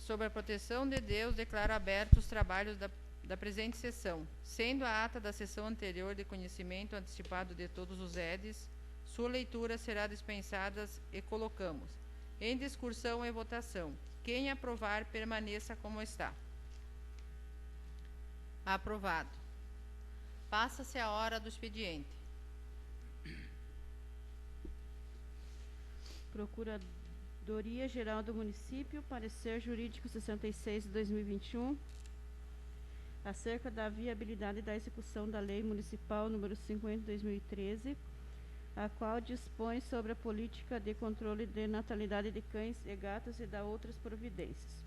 sob a proteção de Deus, declaro abertos os trabalhos da presente sessão, sendo a ata da sessão anterior de conhecimento antecipado de todos os EDs, sua leitura será dispensada e colocamos em discussão e votação. Quem aprovar, permaneça como está. Aprovado. Passa-se a hora do expediente. Procuradoria-Geral do Município, parecer jurídico 66 de 2021, acerca da viabilidade da execução da Lei Municipal número 50 de 2013, a qual dispõe sobre a política de controle de natalidade de cães e gatos e da outras providências.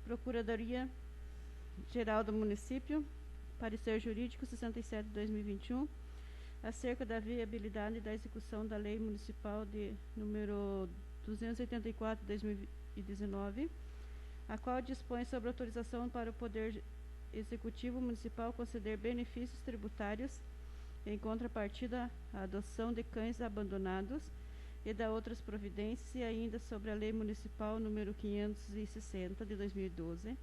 Procuradoria-Geral do Município, parecer jurídico 67 de 2021, acerca da viabilidade da execução da Lei Municipal de número 284 de 2019, a qual dispõe sobre autorização para o Poder Executivo Municipal conceder benefícios tributários em contrapartida à adoção de cães abandonados e da outras providências, e ainda sobre a Lei Municipal número 560 de 2012,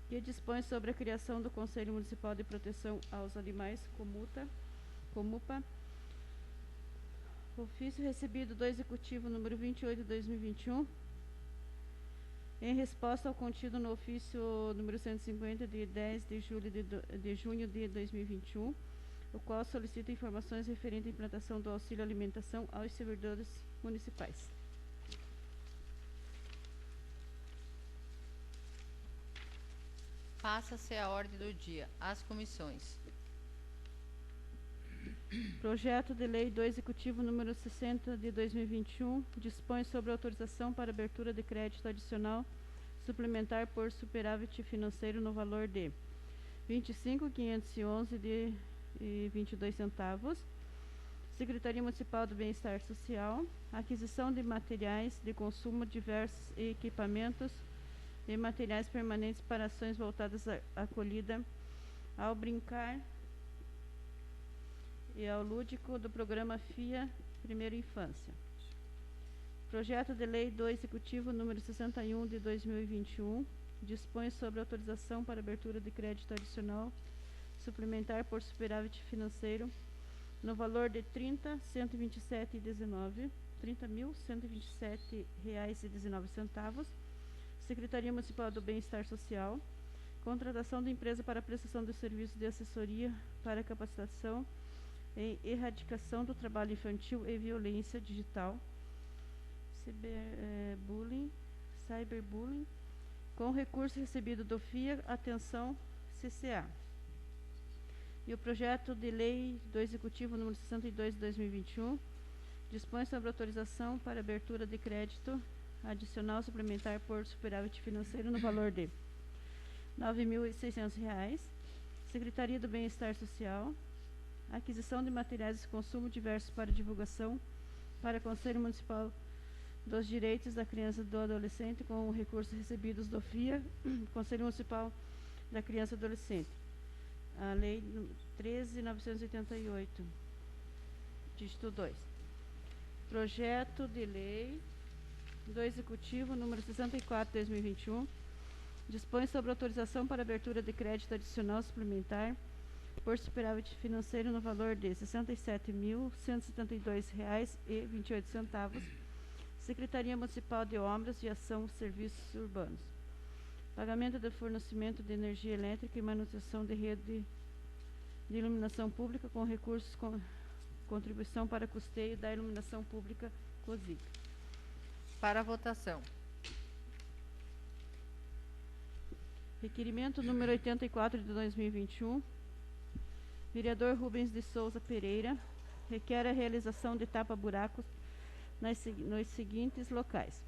que dispõe sobre a criação do Conselho Municipal de Proteção aos Animais, Comupa. Ofício recebido do Executivo número 28 de 2021, em resposta ao contido no ofício número 150 de 10 de junho de 2021, o qual solicita informações referentes à implantação do auxílio alimentação aos servidores municipais. Passa-se a ordem do dia. As comissões. Projeto de Lei do Executivo número 60 de 2021 dispõe sobre autorização para abertura de crédito adicional suplementar por superávit financeiro no valor de R$ 25.511,22. Secretaria Municipal do Bem-Estar Social, aquisição de materiais de consumo diversos e equipamentos e materiais permanentes para ações voltadas à acolhida, ao brincar e ao lúdico do programa FIA Primeira Infância. Projeto de Lei do Executivo número 61 de 2021 dispõe sobre autorização para abertura de crédito adicional suplementar por superávit financeiro no valor de R$ 30.127,19. Secretaria Municipal do Bem-Estar Social, contratação de empresa para prestação de serviços de assessoria para capacitação em erradicação do trabalho infantil e violência digital, cyberbullying, com recurso recebido do FIA, atenção CCA. E o projeto de lei do Executivo número 62 de 2021 dispõe sobre autorização para abertura de crédito adicional suplementar por superávit financeiro no valor de R$ 9.600. Secretaria do Bem-Estar Social, aquisição de materiais de consumo diversos para divulgação para Conselho Municipal dos Direitos da Criança e do Adolescente com recursos recebidos do FIA, Conselho Municipal da Criança e do Adolescente. A Lei 13.988, dígito 2. Projeto de Lei do Executivo número 64 de 2021 dispõe sobre autorização para abertura de crédito adicional suplementar por superávit financeiro no valor de R$ 67.172,28. Secretaria Municipal de Obras de Ação e Serviços Urbanos. Pagamento de fornecimento de energia elétrica e manutenção de rede de iluminação pública com recursos contribuição para custeio da iluminação pública COSIC. Para a votação. Requerimento número 84 de 2021. Vereador Rubens de Souza Pereira requer a realização de tapa-buracos nos seguintes locais: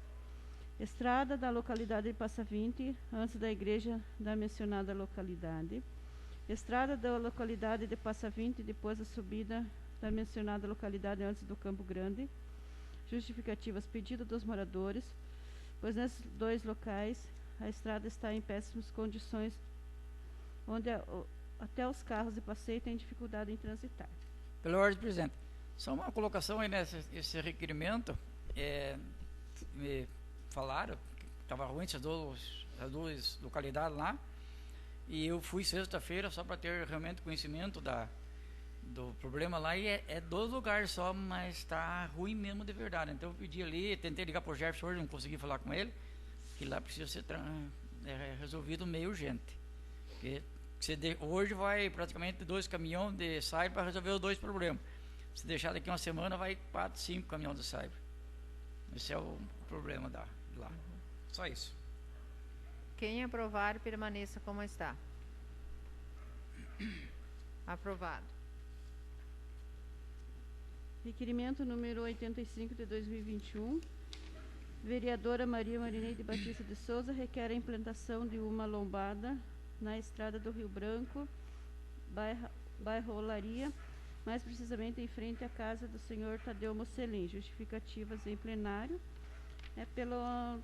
estrada da localidade de Passa Vinte, antes da igreja da mencionada localidade; estrada da localidade de Passa Vinte, depois da subida da mencionada localidade, antes do Campo Grande. Justificativas: pedido dos moradores, pois nesses dois locais a estrada está em péssimas condições, onde até os carros de passeio têm dificuldade em transitar. Pela ordem, presidente. Só uma colocação aí nesse requerimento. Me falaram estava ruim essas duas localidades lá. E eu fui sexta-feira só para ter realmente conhecimento do problema lá, e é 2 lugares só, mas está ruim mesmo de verdade. Então eu pedi ali, tentei ligar para o Jefferson hoje, não consegui falar com ele, que lá precisa ser resolvido meio urgente. Porque hoje vai praticamente 2 caminhões de cyber para resolver os 2 problemas. Se deixar daqui uma semana, vai 4, 5 caminhões de cyber. Esse é o problema lá. Só isso. Quem aprovar, permaneça como está. Aprovado. Requerimento número 85 de 2021. Vereadora Maria Marineide Batista de Souza requer a implantação de uma lombada na estrada do Rio Branco, bairro Olaria, mais precisamente em frente à casa do senhor Tadeu Mocelin. Justificativas em plenário. É pela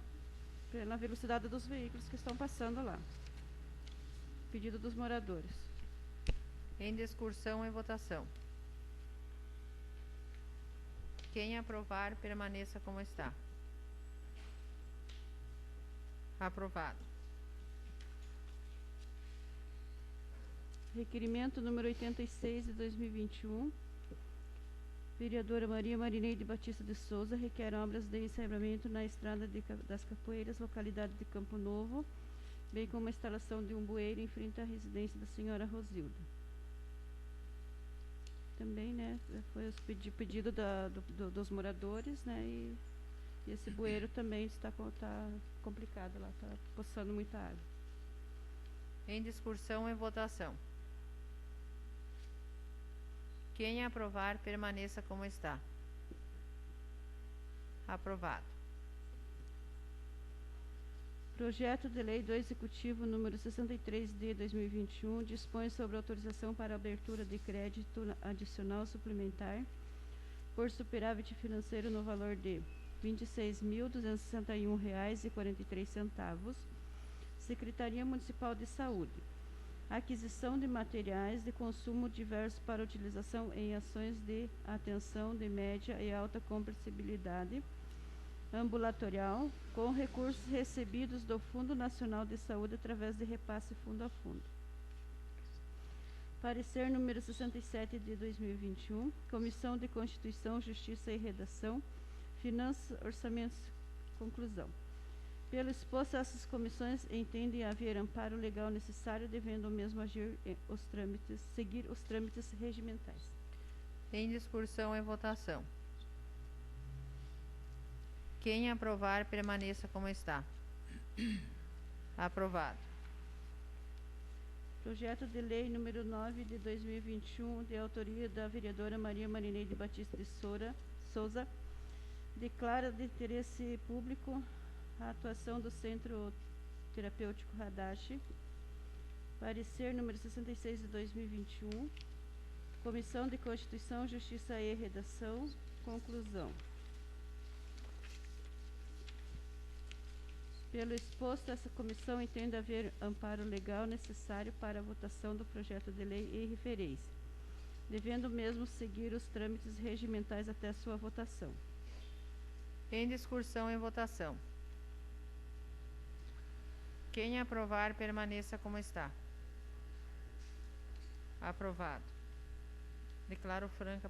velocidade dos veículos que estão passando lá. Pedido dos moradores. Em discussão e votação. Quem aprovar, permaneça como está. Aprovado. Requerimento número 86 de 2021. Vereadora Maria Marineide Batista de Souza requer obras de encerramento na estrada das Capoeiras, localidade de Campo Novo, bem como a instalação de um bueiro em frente à residência da senhora Rosilda. Também, né, foi o pedido dos moradores, né, e esse bueiro também está complicado lá, está poçando muita água. Em discussão e votação. Quem aprovar, permaneça como está. Aprovado. Projeto de Lei do Executivo número 63 de 2021 dispõe sobre autorização para abertura de crédito adicional suplementar por superávit financeiro no valor de R$ 26.261,43. Secretaria Municipal de Saúde. Aquisição de materiais de consumo diversos para utilização em ações de atenção de média e alta compreensibilidade ambulatorial, com recursos recebidos do Fundo Nacional de Saúde através de repasse fundo a fundo. Parecer número 67 de 2021, Comissão de Constituição, Justiça e Redação, Finanças, Orçamentos, Conclusão. Pelo exposto, essas comissões entendem haver amparo legal necessário, devendo o mesmo seguir os trâmites regimentais. Em discussão e votação. Quem aprovar, permaneça como está. Aprovado. Projeto de Lei número 9 de 2021, de autoria da vereadora Maria Marineide Batista de Souza, declara de interesse público a atuação do Centro Terapêutico Hadashi. Parecer número 66 de 2021. Comissão de Constituição, Justiça e Redação. Conclusão. Pelo exposto, essa comissão entende haver amparo legal necessário para a votação do projeto de lei em referência, devendo mesmo seguir os trâmites regimentais até sua votação. Em discussão e votação. Quem aprovar, permaneça como está. Aprovado. Declaro franca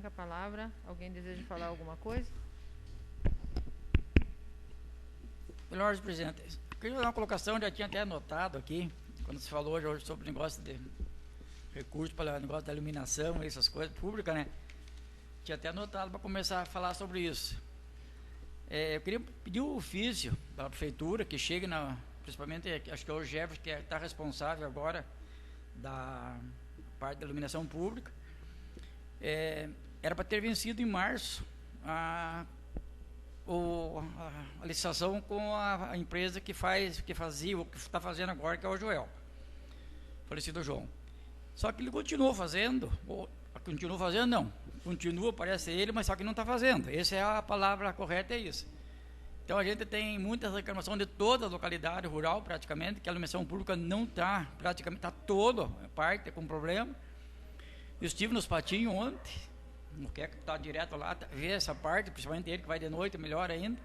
a palavra. Alguém deseja falar alguma coisa? Pelo ordem, presidente, queria fazer uma colocação, já tinha até anotado aqui, quando se falou hoje sobre o negócio de recursos para o negócio da iluminação, essas coisas públicas, né? Tinha até anotado para começar a falar sobre isso. Eu queria pedir o ofício da prefeitura, que chegue principalmente, acho que é o Jefferson, que está responsável agora da parte da iluminação pública. Era para ter vencido em março a licitação com a empresa que fazia, o que está fazendo agora, que é o Joel, falecido João. Só que ele continua fazendo, continua, parece ele, mas só que não está fazendo. Essa é a palavra correta, é isso. Então a gente tem muitas reclamações de toda a localidade rural, praticamente, que a iluminação pública não está, praticamente está toda a parte com problema. Eu estive nos Patinhos ontem, não quer estar direto lá, ver essa parte, principalmente ele que vai de noite, melhor ainda.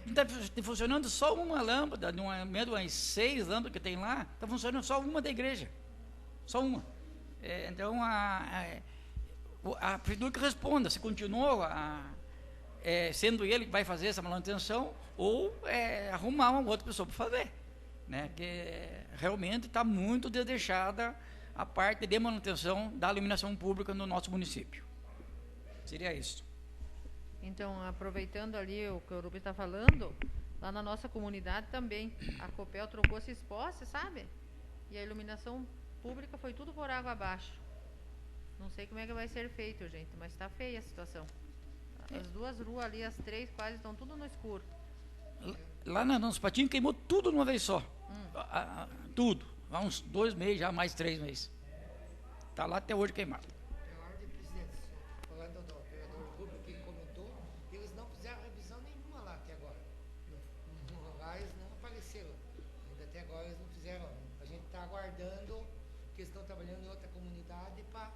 Está funcionando só uma lâmpada, meio de umas 6 lâmpadas que tem lá, está funcionando só uma da igreja. Só uma. Então, a prefeitura que responda se continua sendo ele que vai fazer essa manutenção ou arrumar uma outra pessoa para fazer. Né? Que realmente está muito deixada a parte de manutenção da iluminação pública no nosso município. Seria isso. Então, aproveitando ali o que o Rubens está falando, lá na nossa comunidade também, a Copel trocou esses postes, sabe? E a iluminação pública foi tudo por água abaixo. Não sei como é que vai ser feito, gente, mas está feia a situação. As 2 ruas ali, as 3 quase estão tudo no escuro. Lá nos Patinhos queimou tudo de uma vez só. Tudo. Há uns 2 meses, já mais 3 meses. Está lá até hoje queimado. Presidente, falando do vereador Rubio que comentou, eles não fizeram revisão nenhuma lá até agora. Lá eles não apareceram. Ainda até agora eles não fizeram. A gente está aguardando que eles estão trabalhando em outra comunidade para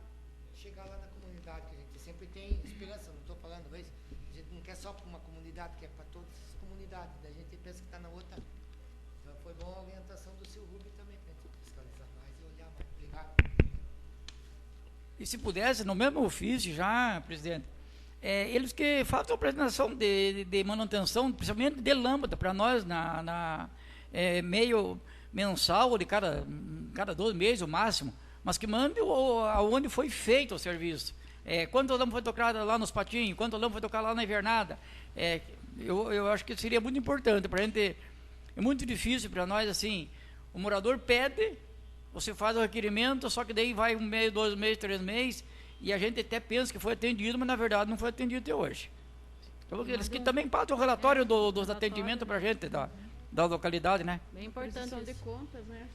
chegar lá na comunidade, que a gente sempre tem esperança, não estou falando, mas a gente não quer só para uma comunidade, quer para todas as comunidades. Daí a gente pensa que está na outra. Então foi bom a orientação do seu Rubio também, para a gente fiscalizar mais e olhar mais. Obrigado. E se pudesse, no mesmo ofício já, presidente, eles que fazem a apresentação de manutenção, principalmente de lâmpada, para nós, meio mensal, ou de cada 12 meses, o máximo, mas que mande aonde foi feito o serviço. Quanto lâmpada foi tocada lá nos Patinhos, quanto lâmpada foi tocada lá na Invernada. Eu acho que seria muito importante para a gente. É muito difícil para nós, assim, o morador pede, você faz o requerimento, só que daí vai 1 mês, 2 meses, 3 meses, e a gente até pensa que foi atendido, mas na verdade não foi atendido até hoje. Então, eles que também passam o relatório dos atendimentos para a gente, da localidade, né? Bem importante de contas, né?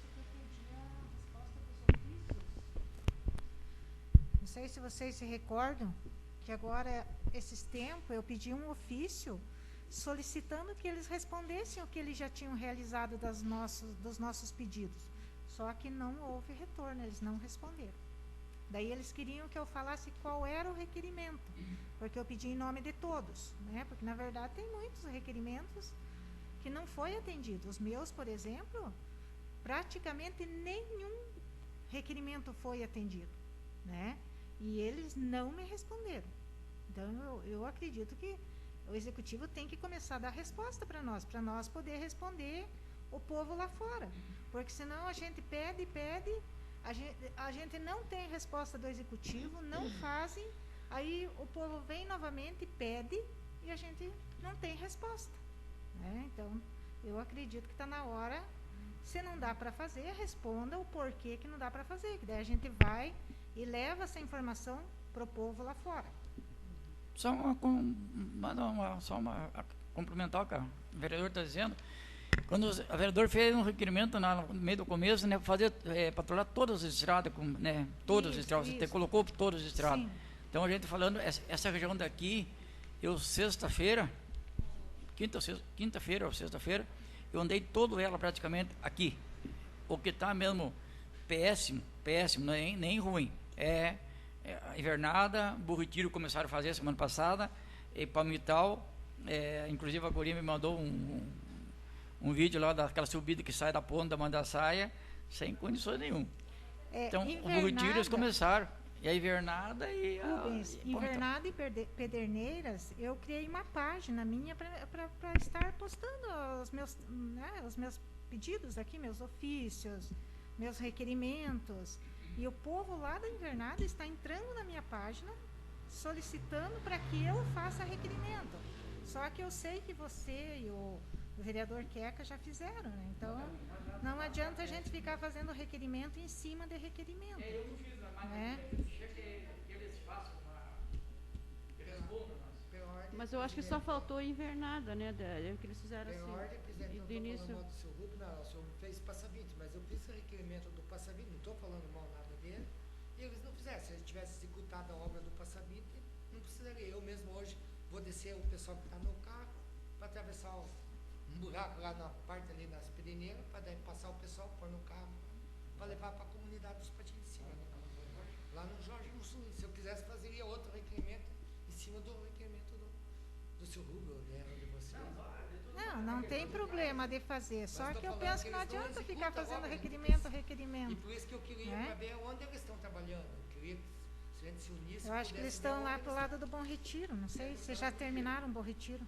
Não sei se vocês se recordam que agora, esses tempos, eu pedi um ofício solicitando que eles respondessem o que eles já tinham realizado dos nossos pedidos. Só que não houve retorno, eles não responderam. Daí eles queriam que eu falasse qual era o requerimento, porque eu pedi em nome de todos, né? Porque na verdade tem muitos requerimentos que não foi atendido. Os meus, por exemplo, praticamente nenhum requerimento foi atendido, né? E eles não me responderam. Então eu acredito que o executivo tem que começar a dar resposta para nós poder responder o povo lá fora. Porque senão a gente pede, a gente não tem resposta do executivo, não fazem, aí o povo vem novamente, pede, e a gente não tem resposta. Né? Então, eu acredito que está na hora, se não dá para fazer, responda o porquê que não dá para fazer, que daí a gente vai e leva essa informação para o povo lá fora. Só uma complementar o que o vereador está dizendo. Quando o vereador fez um requerimento no meio do começo, né, fazer patrulhar todas as estradas, né, todas as estradas, você colocou todas as estradas. Sim. Então a gente falando, essa região daqui, eu quinta-feira ou sexta-feira, eu andei toda ela praticamente aqui. O que está mesmo péssimo, não é nem ruim. A Invernada, Burro e Tiro começaram a fazer semana passada, e Palmital, inclusive a Guria me mandou um vídeo lá daquela subida que sai da ponta da Mandaçaia, sem condições nenhuma. Então, o Burro e Tiro eles começaram, e a Invernada Invernada e Pederneiras, eu criei uma página minha para estar postando os meus pedidos aqui, meus ofícios, meus requerimentos. E o povo lá da Invernada está entrando na minha página, solicitando para que eu faça requerimento. Só que eu sei que você e o vereador Queca já fizeram, né? Então, não adianta a gente ficar fazendo requerimento em cima de requerimento. Eu não fiz, né? que eles façam Mas eu acho que só faltou Invernada, né? Que eles fizeram Tem assim. ordem, presidente, não de estou início. falando mal do seu Rubio, não, o senhor fez Passavinte, mas eu fiz o requerimento do Passavinte, não estou falando mal nada dele, e eles não fizeram. Se eles tivessem executado a obra do Passavinte, não precisaria. Eu mesmo hoje vou descer o pessoal que está no carro para atravessar um buraco lá na parte ali nas pedineiras, para daí passar o pessoal, pôr no carro, para levar para a comunidade dos Patinhos de Cima. Lá no Jorge no Sul. Se eu quisesse, fazeria outro requerimento em cima do requerimento do seu Rubio, né, de você. Não tem problema de fazer. Só Mas que tô eu falando penso que que não eles não adianta executam ficar a fazendo obra, requerimento, E requerimento. por isso que eu queria Né? para ver onde eles estão trabalhando. Eu queria que se a gente se unisse. Eu acho que eles pudesse ver estão lá onde pro eles lado do Bom Retiro. Não sei se já terminaram o Bom Retiro.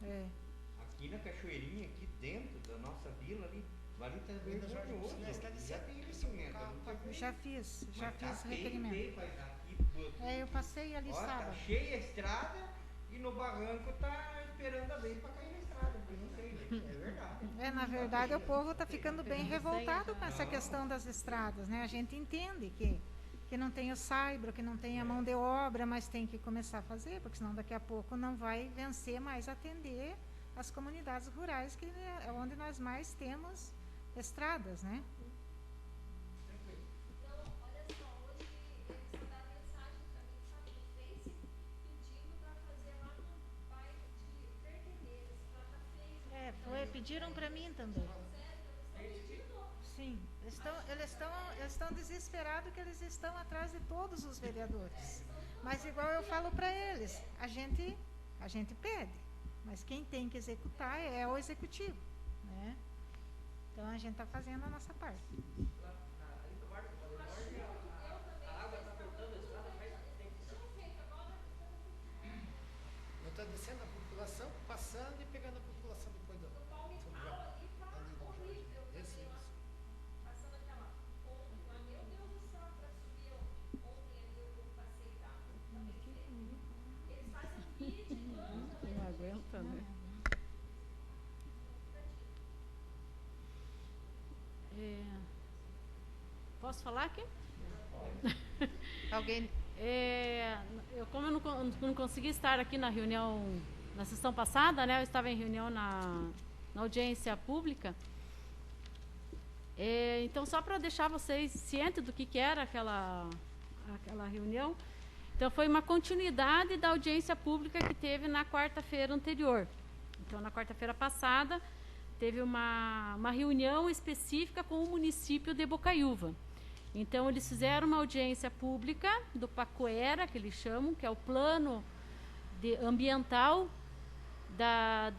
É. Aqui na Cachoeirinha, aqui dentro da nossa vila ali, ali tá vergonhoso. Nós está de Já sempre tem isso, cimento, carro não pra tem- Já fiz Mas tá feio, requerimento. feio, vai daqui, Eu passei ali ó, tá sábado. cheia a estrada e no barranco tá esperando a vez pra cair na estrada, porque não tem, né? É verdade. Na verdade, o povo está ficando bem revoltado com essa questão das estradas, né? A gente entende que não tem o saibro, que não tem a mão de obra, mas tem que começar a fazer, porque senão daqui a pouco não vai vencer mais atender as comunidades rurais, que é onde nós mais temos estradas, né? Não, olha só, hoje eles mandaram mensagem pra mim, sabe, no Face, pedindo pra fazer lá no bairro de Verdeneiras, lá tá feio. Pediram para mim também. Sim, eles estão desesperados que eles estão atrás de todos os vereadores. Mas igual eu falo para eles, a gente pede, mas quem tem que executar é o executivo, né? Então a gente está fazendo a nossa parte. Eu estou descendo a população, passando e pegando a população depois do. Isso. Passando aquela ponte lá, meu Deus do céu, pra subir ontem ali eu passei lá. Eles fazem vídeo e tudo. Não aguenta, né? Posso falar aqui? Alguém. Como eu não consegui estar aqui na reunião, na sessão passada, né? Eu estava em reunião na audiência pública. Então, só para deixar vocês cientes do que era aquela reunião, então foi uma continuidade da audiência pública que teve na quarta-feira anterior. Então, na quarta-feira passada, teve uma reunião específica com o município de Bocaiúva. Então, eles fizeram uma audiência pública do Pacoera, que eles chamam, que é o plano ambiental da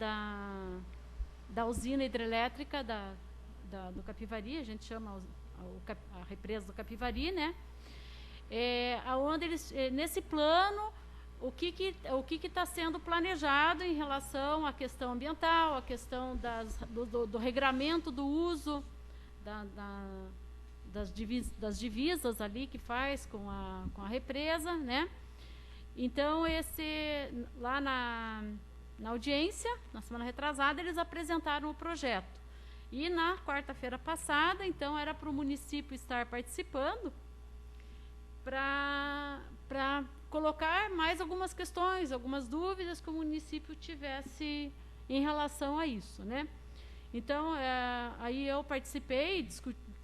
usina hidrelétrica do Capivari, a gente chama a represa do Capivari, né? Onde eles, nesse plano, o que está sendo planejado em relação à questão ambiental, à questão do regramento do uso das divisas ali que faz com a represa, né? Então, lá na audiência, na semana retrasada, eles apresentaram o projeto. E na quarta-feira passada, então, era para o município estar participando para colocar mais algumas questões, algumas dúvidas que o município tivesse em relação a isso, né? Então, aí eu participei,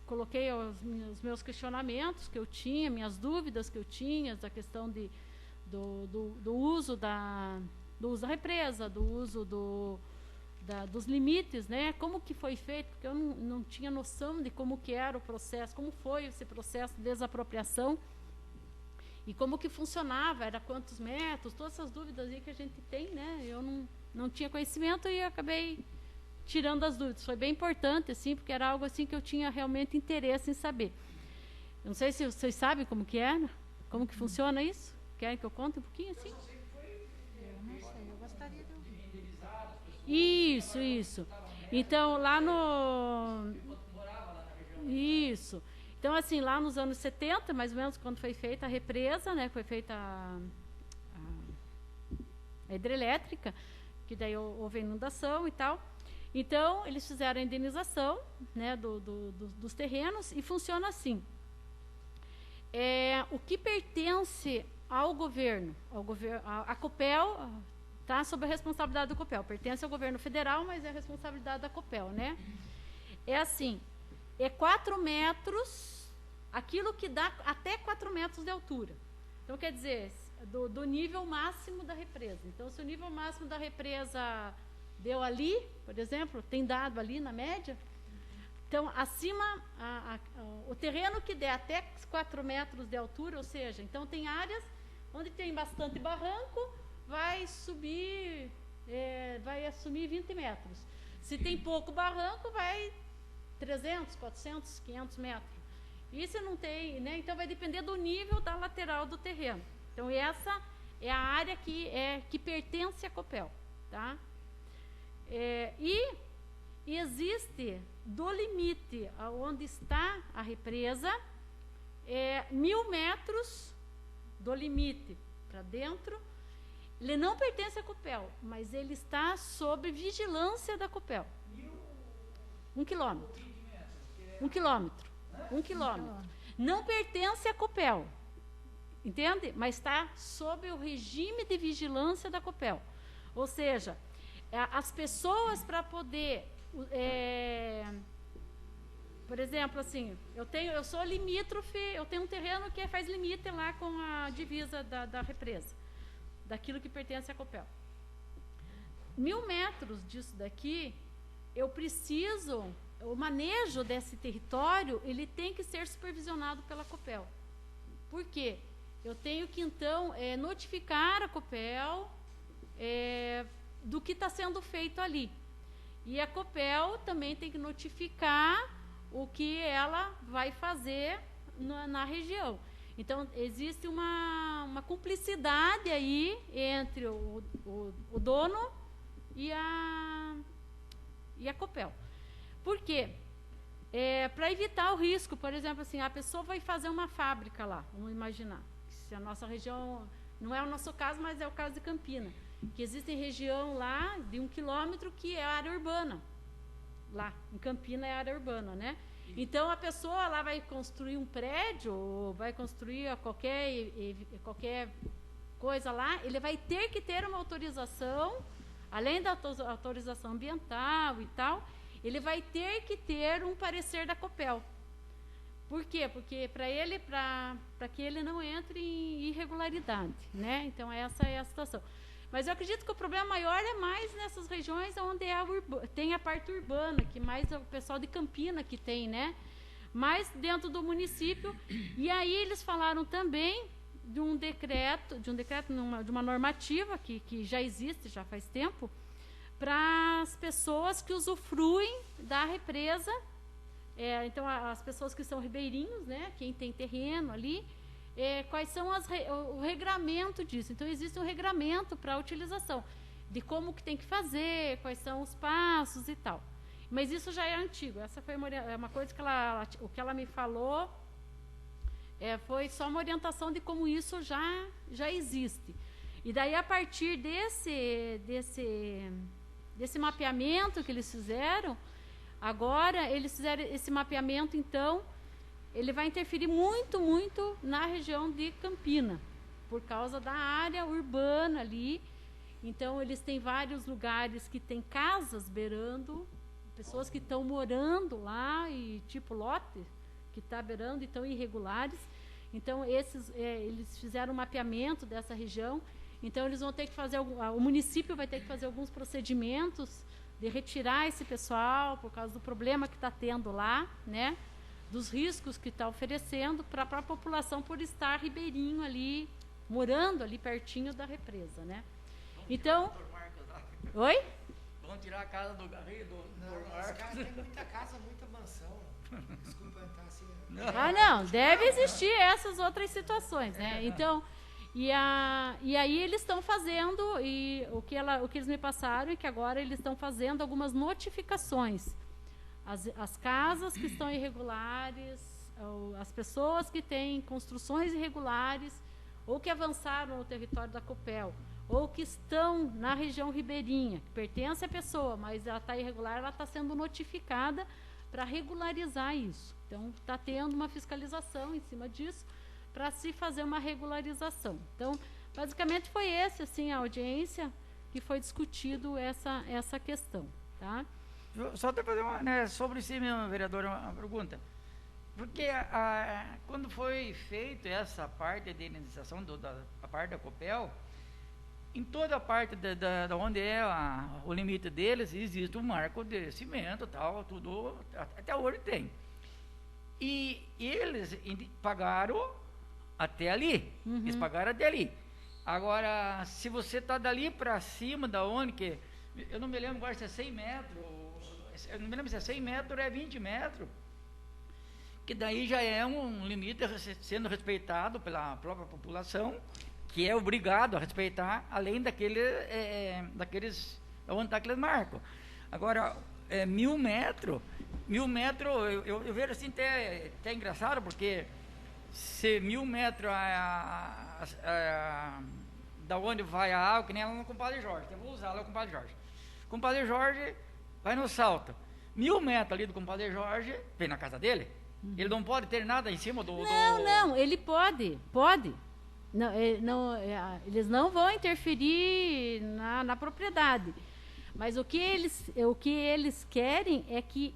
coloquei os meus questionamentos que eu tinha, minhas dúvidas que eu tinha, da questão do uso da represa, do uso dos limites, né? Como que foi feito, porque eu não tinha noção de como que era o processo, como foi esse processo de desapropriação e como que funcionava, era quantos metros, todas essas dúvidas aí que a gente tem, né? Eu não tinha conhecimento e acabei tirando as dúvidas. Foi bem importante, assim, porque era algo assim que eu tinha realmente interesse em saber. Eu não sei se vocês sabem como que é, como que funciona isso. Querem que eu conte um pouquinho, assim? Eu não sei, eu gostaria de ouvir. Isso. Então, lá no... Isso. Então, assim, lá nos anos 70, mais ou menos, quando foi feita a represa, né, foi feita a hidrelétrica, que daí houve inundação e tal. Então, eles fizeram a indenização, né, dos terrenos e funciona assim. O que pertence ao governo, a Copel está sob a responsabilidade do Copel, pertence ao governo federal, mas é a responsabilidade da Copel, né? É assim, 4 metros, aquilo que dá até 4 metros de altura. Então, quer dizer, do nível máximo da represa. Então, se o nível máximo da represa deu ali, por exemplo, tem dado ali na média, então, acima, o terreno que der até 4 metros de altura, ou seja, então tem áreas onde tem bastante barranco, vai subir vai assumir 20 metros. Se tem pouco barranco, vai 300, 400, 500 metros. E se não tem, né? Então vai depender do nível da lateral do terreno. Então essa é a área que pertence à Copel, tá? E existe do limite onde está a represa 1.000 metros do limite para dentro. Ele não pertence à Copel, mas ele está sob vigilância da Copel. 1 quilômetro. 1 quilômetro. 1 quilômetro. Não pertence à Copel, entende? Mas está sob o regime de vigilância da Copel. Ou seja, as pessoas para poder, por exemplo, assim, eu sou limítrofe, eu tenho um terreno que faz limite lá com a divisa da represa, daquilo que pertence à Copel. 1.000 metros disso daqui, eu preciso, o manejo desse território, ele tem que ser supervisionado pela Copel. Por quê? Eu tenho que, então, notificar a Copel do que está sendo feito ali. E a Copel também tem que notificar o que ela vai fazer na região. Então, existe uma cumplicidade aí entre o dono e a Copel. Por quê? Para evitar o risco, por exemplo, assim, a pessoa vai fazer uma fábrica lá, vamos imaginar. Se a nossa região, não é o nosso caso, mas é o caso de Campina, que existe região lá de 1 quilômetro que é área urbana. Lá, em Campina é área urbana, né? Então, a pessoa lá vai construir um prédio, ou vai construir qualquer coisa lá, ele vai ter que ter uma autorização, além da autorização ambiental e tal, ele vai ter que ter um parecer da Copel. Por quê? Porque para que ele não entre em irregularidade, né? Então, essa é a situação. Mas eu acredito que o problema maior é mais nessas regiões onde tem a parte urbana, que mais é o pessoal de Campina que tem, né? Mais dentro do município. E aí eles falaram também de uma normativa que já existe, já faz tempo, para as pessoas que usufruem da represa. Então, as pessoas que são ribeirinhos, né? Quem tem terreno ali, quais são o regramento disso. Então, existe um regramento para a utilização, de como que tem que fazer, quais são os passos e tal. Mas isso já é antigo. Essa foi uma coisa que o que ela me falou foi só uma orientação de como isso já existe. E daí, a partir desse mapeamento que eles fizeram, agora eles fizeram esse mapeamento, então, ele vai interferir muito, muito na região de Campina, por causa da área urbana ali. Então, eles têm vários lugares que tem casas beirando, pessoas que estão morando lá, e tipo lote, que está beirando, e estão irregulares. Então, eles fizeram um mapeamento dessa região. Então, eles vão ter que fazer, o município vai ter que fazer alguns procedimentos de retirar esse pessoal, por causa do problema que está tendo lá, né? Dos riscos que está oferecendo para a população por estar ribeirinho ali, morando ali pertinho da represa, né? Então... Oi? Vamos tirar a casa do Garrido, do Os caras têm muita casa, muita mansão. Desculpa entrar assim. Não, deve existir essas outras situações, né? Então, e aí eles estão fazendo, e o que eles me passaram é que agora eles estão fazendo algumas notificações. As casas que estão irregulares, as pessoas que têm construções irregulares, ou que avançaram no território da Copel, ou que estão na região ribeirinha, que pertence à pessoa, mas ela está irregular, ela está sendo notificada para regularizar isso. Então, está tendo uma fiscalização em cima disso, para se fazer uma regularização. Então, basicamente foi assim, a audiência que foi discutido essa questão, tá? Só para fazer sobre si mesmo, vereador, uma pergunta. Porque quando foi feita essa parte de indenização a parte da Copel, em toda a parte da onde o limite deles, existe um marco de cimento, tal, tudo, até hoje tem. E eles pagaram até ali. Eles pagaram até ali. Agora, se você está dali para cima, da onde que Eu não me lembro agora se é 100 metros, eu não me lembro se é 100 metros ou é 20 metros, que daí já é um limite sendo respeitado pela própria população, que é obrigado a respeitar, além daqueles, onde está aqueles marcos. Agora, 1.000 metros, eu vejo assim até engraçado, porque se 1.000 metros da onde vai a água, que nem lá no Compadre Jorge, eu vou usar lá o Compadre Jorge. O Compadre Jorge vai no salto. 1.000 metros ali do Compadre Jorge, vem na casa dele, ele não pode ter nada em cima do... Não, ele pode. Não, eles não vão interferir na propriedade. Mas o que eles querem é que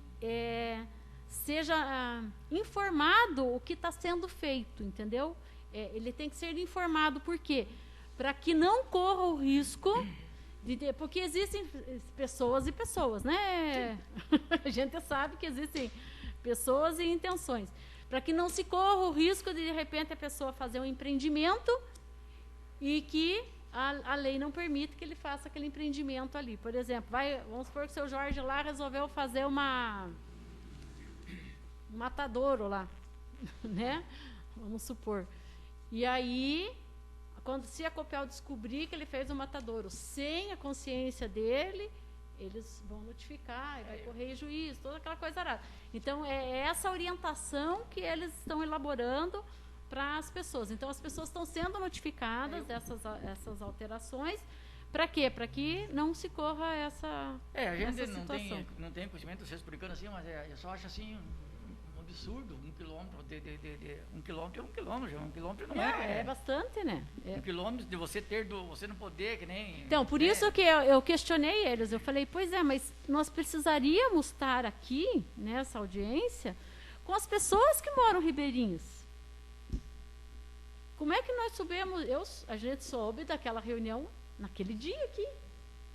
seja informado o que está sendo feito, entendeu? Ele tem que ser informado, por quê? Para que não corra o risco porque existem pessoas e pessoas, né? A gente sabe que existem pessoas e intenções. Para que não se corra o risco de repente, a pessoa fazer um empreendimento e que a lei não permite que ele faça aquele empreendimento ali. Por exemplo, vamos supor que o seu Jorge lá resolveu fazer um matadouro lá, né? Vamos supor. E aí, se a Copel descobrir que ele fez um matadouro sem a consciência dele, eles vão notificar, e vai correr juízo, toda aquela coisa arada. Então, é essa orientação que eles estão elaborando para as pessoas. Então, as pessoas estão sendo notificadas dessas alterações. Para quê? Para que não se corra essa a gente situação. não tem conhecimento, você explicando assim, mas eu só acho assim um absurdo, 1 quilômetro, 1 quilômetro é 1 quilômetro, 1 quilômetro não é. É bastante, né? 1 quilômetro de você você não poder, que nem... Então, por isso que eu questionei eles, eu falei, pois é, mas nós precisaríamos estar aqui, nessa audiência, com as pessoas que moram ribeirinhas. Como é que nós soubemos, a gente soube daquela reunião naquele dia aqui.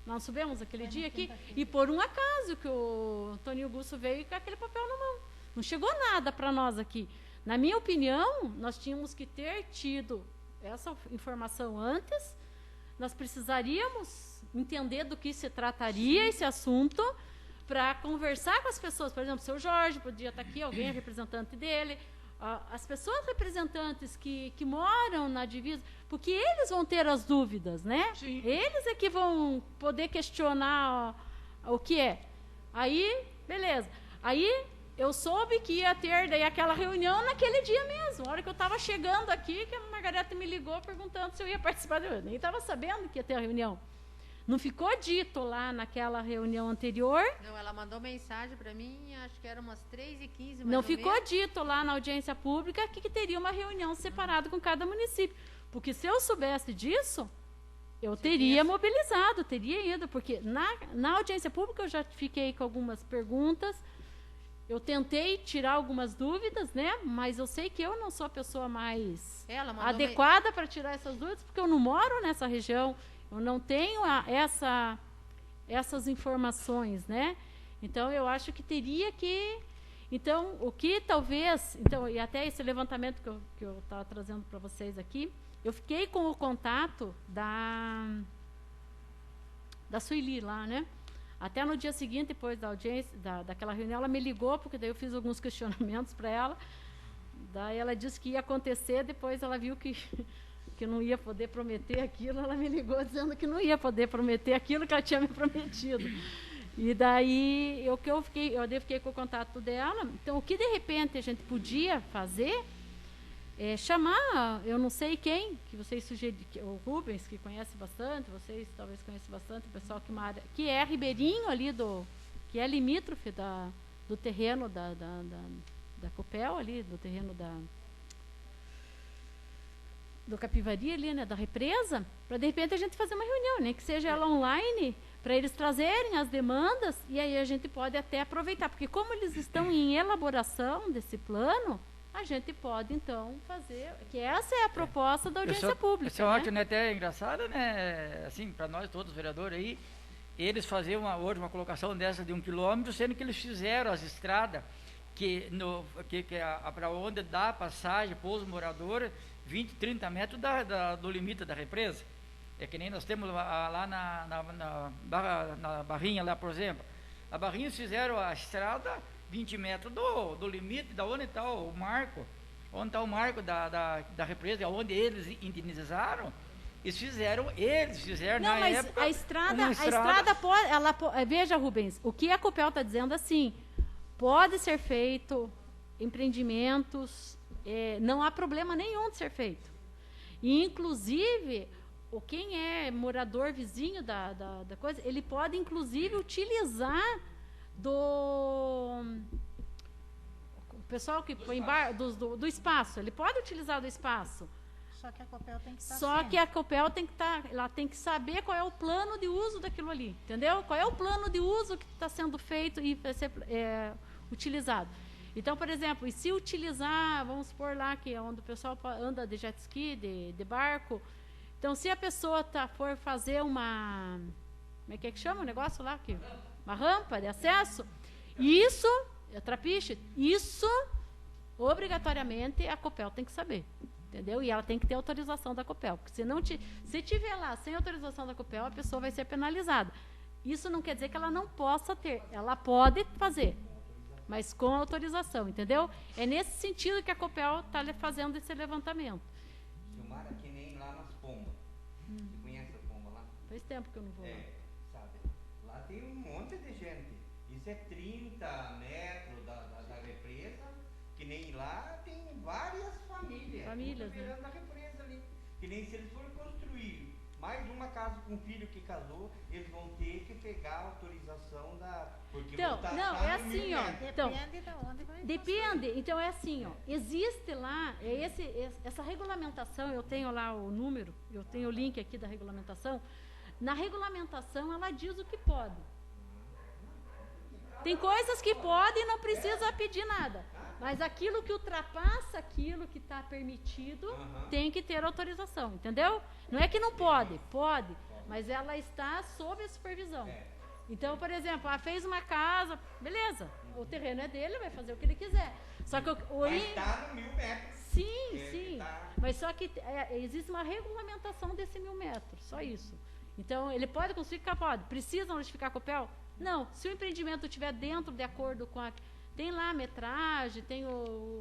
Nós soubemos aquele dia aqui, e por um acaso que o Antônio Augusto veio com aquele papel na mão. Não chegou nada para nós aqui. Na minha opinião, nós tínhamos que ter tido essa informação antes, nós precisaríamos entender do que se trataria esse assunto para conversar com as pessoas. Por exemplo, o seu Jorge podia estar aqui, alguém representante dele, as pessoas representantes que moram na divisa, porque eles vão ter as dúvidas, né? Sim. Eles é que vão poder questionar o que é. Aí, beleza. Aí eu soube que ia ter daí aquela reunião naquele dia mesmo. A hora que eu estava chegando aqui, que a Margareta me ligou perguntando se eu ia participar. Eu nem estava sabendo que ia ter a reunião. Não ficou dito lá naquela reunião anterior. Não, ela mandou mensagem para mim, acho que era umas 3h15. Não ficou dito lá na audiência pública que teria uma reunião separada com cada município. Porque se eu soubesse disso, eu teria mobilizado, teria ido. Porque na audiência pública eu já fiquei com algumas perguntas. Eu tentei tirar algumas dúvidas, né? Mas eu sei que eu não sou a pessoa mais adequada para tirar essas dúvidas, porque eu não moro nessa região. Eu não tenho essas informações, né? Então, eu acho que teria que... Então, o que talvez... Então, e até esse levantamento que eu estava trazendo para vocês aqui, eu fiquei com o contato da Sueli lá, né? Até no dia seguinte, depois da audiência, daquela reunião, ela me ligou, porque daí eu fiz alguns questionamentos para ela. Daí ela disse que ia acontecer, depois ela viu que não ia poder prometer aquilo, ela me ligou dizendo que não ia poder prometer aquilo que ela tinha me prometido. E daí, eu fiquei com o contato dela. Então, o que de repente a gente podia fazer é chamar, eu não sei quem, que vocês sugeriram, o Rubens, que conhece bastante, vocês talvez conheçam bastante, o pessoal que é ribeirinho ali, que é limítrofe do terreno da Copel, ali, do terreno do Capivari ali, né, da represa, para de repente a gente fazer uma reunião, nem que seja ela online, para eles trazerem as demandas, e aí a gente pode até aproveitar, porque como eles estão em elaboração desse plano, a gente pode então fazer, que essa é a proposta da audiência pública. Isso é ótimo, né? Até engraçado, né? Assim, para nós todos, vereadores aí, eles faziam hoje uma colocação dessa de 1 quilômetro, sendo que eles fizeram as estradas para onde dá passagem para os moradores, 20, 30 metros do limite da represa. É que nem nós temos lá na Barrinha, lá, por exemplo. A Barrinha fizeram a estrada 20 metros do limite, da onde está o marco. Onde está o marco da represa, onde eles indenizaram. Eles fizeram não, na mas época. a estrada pode. Veja, Rubens, o que a Copel está dizendo assim: pode ser feito empreendimentos, não há problema nenhum de ser feito. E, inclusive, quem é morador vizinho da coisa, ele pode, inclusive, utilizar o pessoal que põe do espaço, ele pode utilizar do espaço. Só que a Copel tem que estar Só que a Copel tem que ela tem que saber qual é o plano de uso daquilo ali, entendeu? Qual é o plano de uso que está sendo feito e vai ser utilizado. Então, por exemplo, e se utilizar, vamos supor lá que é onde o pessoal anda de jet ski, de barco, então se a pessoa for fazer uma, como é que chama o negócio lá? Uma rampa de acesso, isso, trapiche, isso, obrigatoriamente, a Copel tem que saber. Entendeu? E ela tem que ter autorização da Copel. Porque se tiver lá sem autorização da Copel, a pessoa vai ser penalizada. Isso não quer dizer que ela não possa ter. Ela pode fazer, mas com autorização, entendeu? É nesse sentido que a Copel está fazendo esse levantamento. Silmara, que nem lá nas Pombas. Você conhece a Pomba lá? Faz tempo que eu não vou lá. Sabe. Lá tem um monte de gente. Isso é 30 metros da represa, que nem lá tem várias famílias né? Da represa ali. Que nem se eles forem construir mais uma casa com um filho que casou, eles vão ter que pegar a autorização porque então, não, é assim, ó. Então, Depende de onde vai depende. Então é assim, ó. Existe lá, essa regulamentação, eu tenho lá o número, eu tenho o link aqui da regulamentação. Na regulamentação ela diz o que pode. Tem coisas que podem e não precisa pedir nada. Mas aquilo que ultrapassa aquilo que está permitido, tem que ter autorização, entendeu? Não é que não pode, pode, mas ela está sob a supervisão. Então, por exemplo, fez uma casa, beleza, o terreno é dele, vai fazer o que ele quiser. Só que mas está no 1000 metros. Sim. Mas só que existe uma regulamentação desse 1000 metros, só isso. Então, ele pode construir, pode. Precisa notificar a Copel? Não. Se o empreendimento estiver dentro de acordo com tem lá a metragem, tem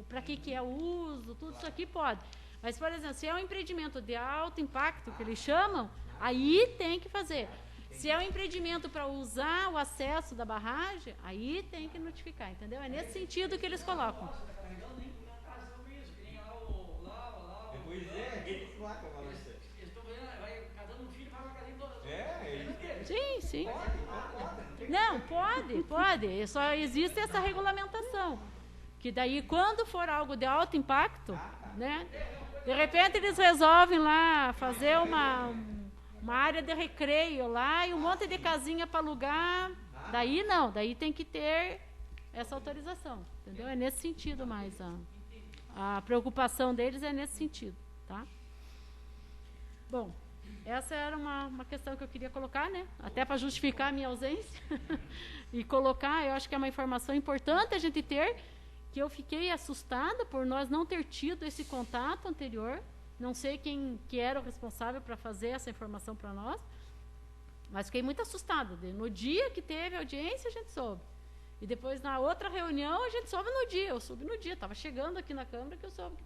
para que é o uso, tudo isso aqui pode. Mas, por exemplo, se é um empreendimento de alto impacto, que eles chamam, aí tem que fazer. Se é um empreendimento para usar o acesso da barragem, aí tem que notificar, entendeu? É nesse sentido que eles colocam. Sim. Não, pode. Só existe essa regulamentação. Que daí, quando for algo de alto impacto, né? De repente eles resolvem lá fazer uma área de recreio lá e um monte de casinha para alugar. Daí não, daí tem que ter essa autorização, entendeu? É nesse sentido mais. A preocupação deles é nesse sentido, tá? Bom, essa era uma questão que eu queria colocar, né? Até para justificar a minha ausência. E colocar, eu acho que é uma informação importante a gente ter, que eu fiquei assustada por nós não ter tido esse contato anterior. Não sei quem que era o responsável para fazer essa informação para nós, mas fiquei muito assustada. No dia que teve a audiência, a gente soube. E depois, na outra reunião, a gente soube no dia. Eu soube no dia. Estava chegando aqui na Câmara que eu soube que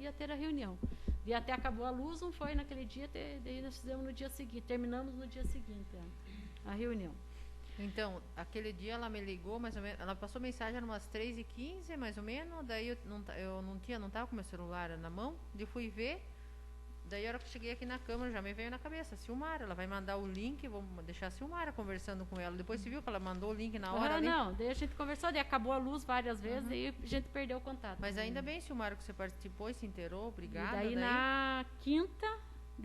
ia ter a reunião. E até acabou a luz, não foi naquele dia, daí nós fizemos no dia seguinte, terminamos no dia seguinte a reunião. Então, aquele dia ela me ligou, mais ou menos, ela passou mensagem umas 3h15, mais ou menos, daí eu não estava com meu celular na mão, daí fui ver, daí a hora que eu cheguei aqui na Câmara, já me veio na cabeça, Silmara, ela vai mandar o link, vamos deixar a Silmara conversando com ela. Depois você viu que ela mandou o link na hora ali? Não, daí a gente conversou, daí acabou a luz várias vezes, daí a gente perdeu o contato. Mas ainda bem, Silmara, que você participou e se inteirou, obrigada. E daí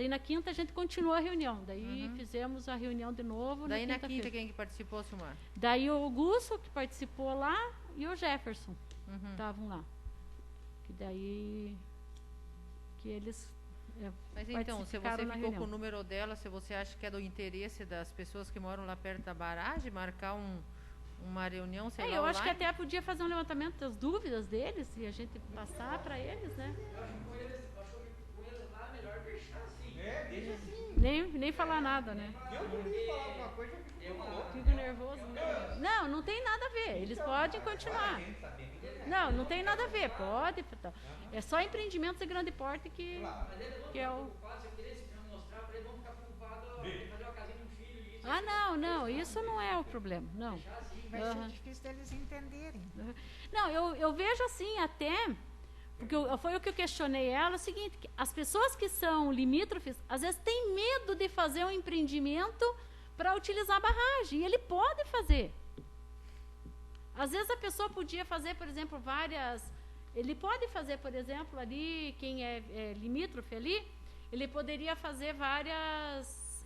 na quinta a gente continuou a reunião, daí fizemos a reunião de novo. Daí na quinta quem que participou, Silmara? Daí o Augusto, que participou lá, e o Jefferson estavam lá. Que daí que eles mas então, se você ficou com o número dela, se você acha que é do interesse das pessoas que moram lá perto da barragem, marcar uma reunião, sei lá, eu acho que até podia fazer um levantamento das dúvidas deles e a gente passar para eles, né? Com eles lá é melhor deixar assim. Deixa assim. nem falar nada, né? Eu podia falar alguma coisa, eu fico louco. Fico nervoso. Não tem nada a ver. Eles podem continuar. Não tem nada a ver. Pode. É só empreendimentos de grande porte que é o... Ah, não, isso não é o problema, não. Vai ser difícil deles entenderem. Não, eu vejo assim até, porque foi o que eu questionei ela, é o seguinte, que as pessoas que são limítrofes, às vezes têm medo de fazer um empreendimento para utilizar a barragem, e ele pode fazer. Às vezes a pessoa podia fazer, por exemplo, ele pode fazer, por exemplo, ali, quem é limítrofe ali, ele poderia fazer várias,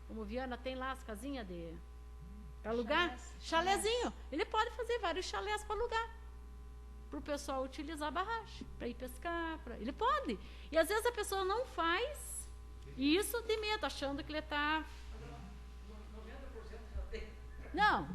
como Viana tem lá as casinhas para alugar, chalézinho. Ele pode fazer vários chalés para alugar, para o pessoal utilizar a barragem, para ir pescar, ele pode. E às vezes a pessoa não faz isso de medo, achando que ele está... Não,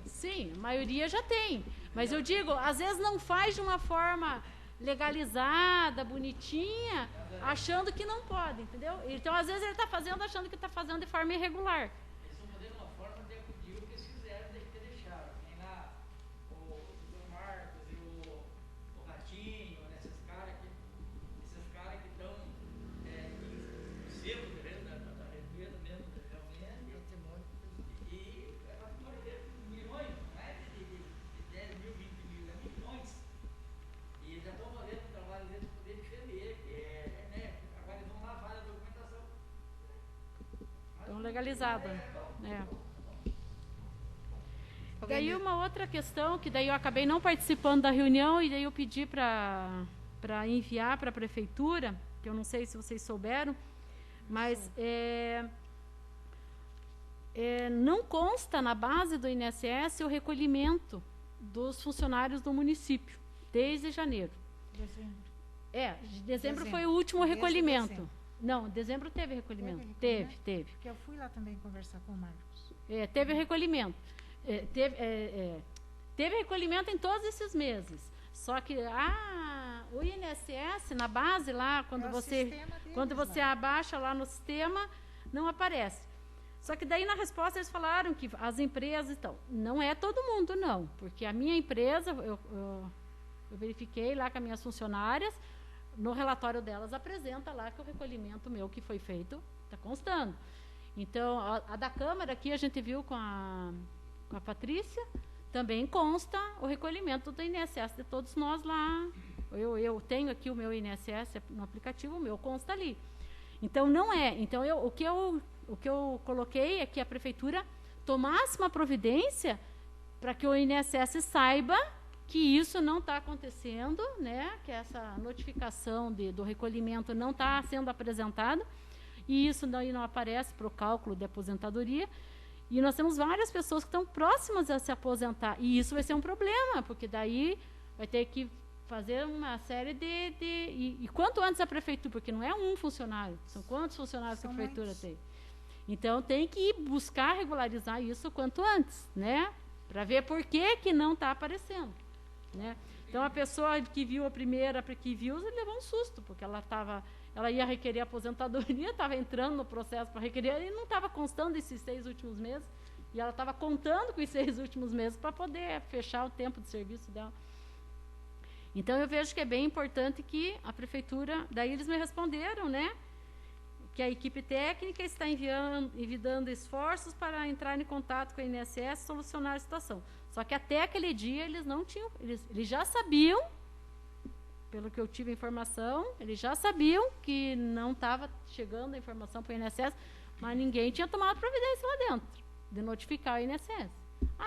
sim, a maioria já tem. Mas eu digo, às vezes não faz de uma forma legalizada, bonitinha, achando que não pode, entendeu? Então, às vezes ele está fazendo achando que está fazendo de forma irregular. Eles estão fazendo uma forma de acudir o que eles fizeram, que deixaram. Tem lá o Marcos e o Ratinho, né, esses caras que estão em selo da represa mesmo, realmente. E é fatura de milhões, não é de 10 mil, 20 mil, é milhões. E eles já estão fazendo um trabalho deles para poder defender, agora eles vão lavar a documentação. Estão legalizados. Daí uma outra questão, que daí eu acabei não participando da reunião, e daí eu pedi para enviar para a prefeitura, que eu não sei se vocês souberam, mas não consta na base do INSS o recolhimento dos funcionários do município, desde janeiro. Dezembro foi o último recolhimento. Dezembro. Não, dezembro teve recolhimento. Teve. Teve. Porque eu fui lá também conversar com o Marcos. Teve recolhimento. Teve recolhimento em todos esses meses. Só que o INSS, na base lá, quando você abaixa lá no sistema, não aparece. Só que daí na resposta eles falaram que as empresas, então, não é todo mundo, não. Porque a minha empresa, eu verifiquei lá com as minhas funcionárias, no relatório delas apresenta lá que o recolhimento meu que foi feito está constando. Então, a da Câmara aqui a gente viu com a Patrícia, também consta o recolhimento do INSS de todos nós lá. Eu tenho aqui o meu INSS no aplicativo, o meu consta ali. Então, não é. Então, o que eu coloquei é que a Prefeitura tomasse uma providência para que o INSS saiba que isso não está acontecendo, né? Que essa notificação do recolhimento não está sendo apresentada, e isso não aparece para o cálculo de aposentadoria. E nós temos várias pessoas que estão próximas a se aposentar, e isso vai ser um problema, porque daí vai ter que fazer uma série e quanto antes a prefeitura, porque não é um funcionário, são quantos funcionários que a prefeitura muitos. tem. Então tem que buscar regularizar isso quanto antes, né? Para ver por que não está aparecendo, né? Então a pessoa que viu a primeira, que viu, levou um susto, porque ela ia requerer aposentadoria, estava entrando no processo para requerer, e não estava constando esses 6 últimos meses, e ela estava contando com os 6 últimos meses para poder fechar o tempo de serviço dela. Então eu vejo que é bem importante que a prefeitura, daí eles me responderam, né, que a equipe técnica está enviando esforços para entrar em contato com a INSS e solucionar a situação. Só que até aquele dia eles não tinham, eles já sabiam, pelo que eu tive informação, eles já sabiam que não estava chegando a informação para o INSS, mas ninguém tinha tomado providência lá dentro, de notificar o INSS.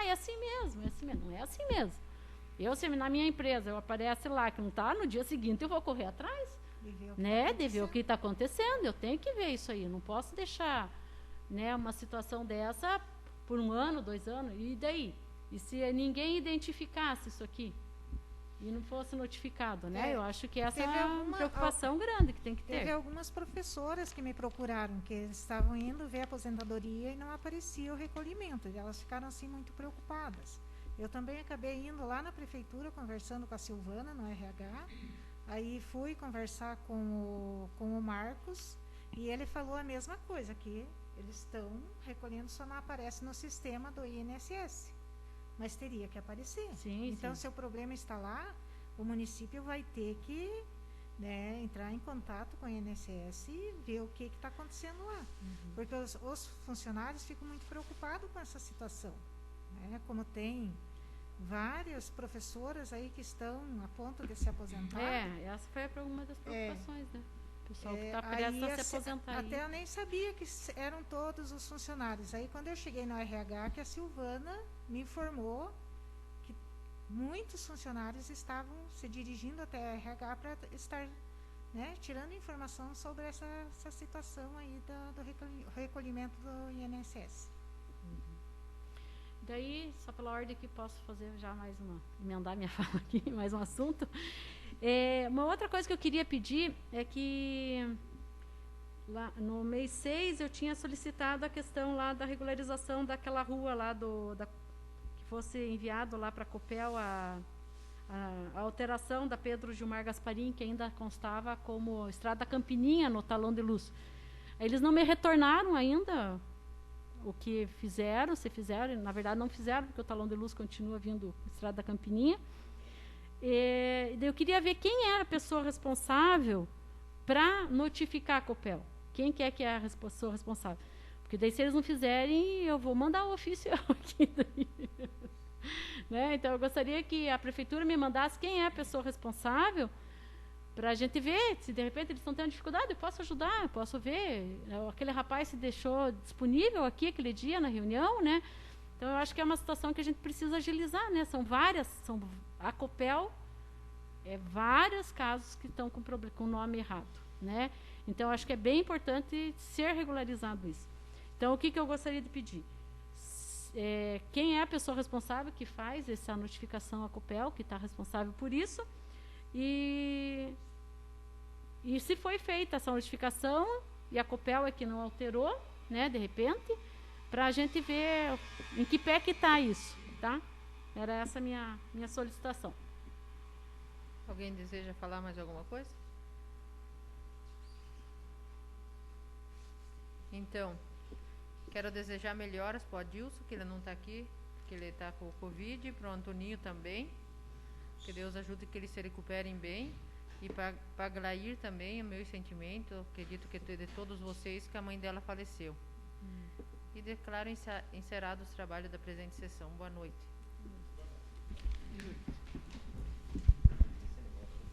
É assim mesmo, não é assim mesmo. Se na minha empresa eu aparece lá que não está, no dia seguinte eu vou correr atrás, de ver o que está acontecendo. Eu tenho que ver isso aí, não posso deixar, né, uma situação dessa por 1 ano, 2 anos, e daí? E se ninguém identificasse isso aqui e não fosse notificado, né? Eu acho que essa é uma preocupação grande que tem que ter. Teve algumas professoras que me procuraram, que estavam indo ver a aposentadoria e não aparecia o recolhimento, e elas ficaram assim muito preocupadas. Eu também acabei indo lá na prefeitura, conversando com a Silvana, no RH, aí fui conversar com o Marcos, E ele falou a mesma coisa, que eles estão recolhendo, só não aparece no sistema do INSS. Mas teria que aparecer. Sim, Então, sim. se o problema está lá, o município vai ter que, né, entrar em contato com o INSS e ver o que está acontecendo lá. Porque os funcionários ficam muito preocupados com essa situação. Né? Como tem várias professoras aí que estão a ponto de se aposentar. Essa foi uma das preocupações, né? O pessoal que está prestes a se aposentar. Até eu nem sabia que eram todos os funcionários. Aí, quando eu cheguei no RH, que a Silvana me informou que muitos funcionários estavam se dirigindo até a RH para estar, né, tirando informação sobre essa situação aí do recolhimento do INSS. Daí, só pela ordem que posso fazer já emendar minha fala aqui, mais um assunto. Uma outra coisa que eu queria pedir é que lá no mês 6 eu tinha solicitado a questão lá da regularização daquela rua lá que fosse enviado lá para a Copel a alteração da Pedro Gilmar Gasparim, que ainda constava como Estrada Campininha no talão de luz. Eles não me retornaram ainda o que fizeram, se fizeram, na verdade não fizeram, porque o talão de luz continua vindo Estrada Campininha. Eu queria ver quem era a pessoa responsável para notificar a Copel. Quem que é a pessoa responsável? Porque daí, se eles não fizerem, eu vou mandar o ofício aqui. Daí. Né? Então, eu gostaria que a prefeitura me mandasse quem é a pessoa responsável para a gente ver se, de repente, eles estão tendo dificuldade. Eu posso ajudar, eu posso ver. Aquele rapaz se deixou disponível aqui aquele dia na reunião, né? Então, eu acho que é uma situação que a gente precisa agilizar, né? A Copel vários casos que estão com o nome errado, né? Então, acho que é bem importante ser regularizado isso. Então, o que eu gostaria de pedir? Quem é a pessoa responsável que faz essa notificação à Copel, que está responsável por isso, e se foi feita essa notificação e a Copel é que não alterou, né, de repente, para a gente ver em que pé que está isso, tá? Era essa minha solicitação. Alguém deseja falar mais alguma coisa? Então, quero desejar melhoras para o Adilson, que ele não está aqui, porque ele está com o Covid, para o Antoninho também. Que Deus ajude que eles se recuperem bem. E para a Glair também, o meu sentimento, acredito que de todos vocês, que a mãe dela faleceu. E declaro encerrado os trabalhos da presente sessão. Boa noite.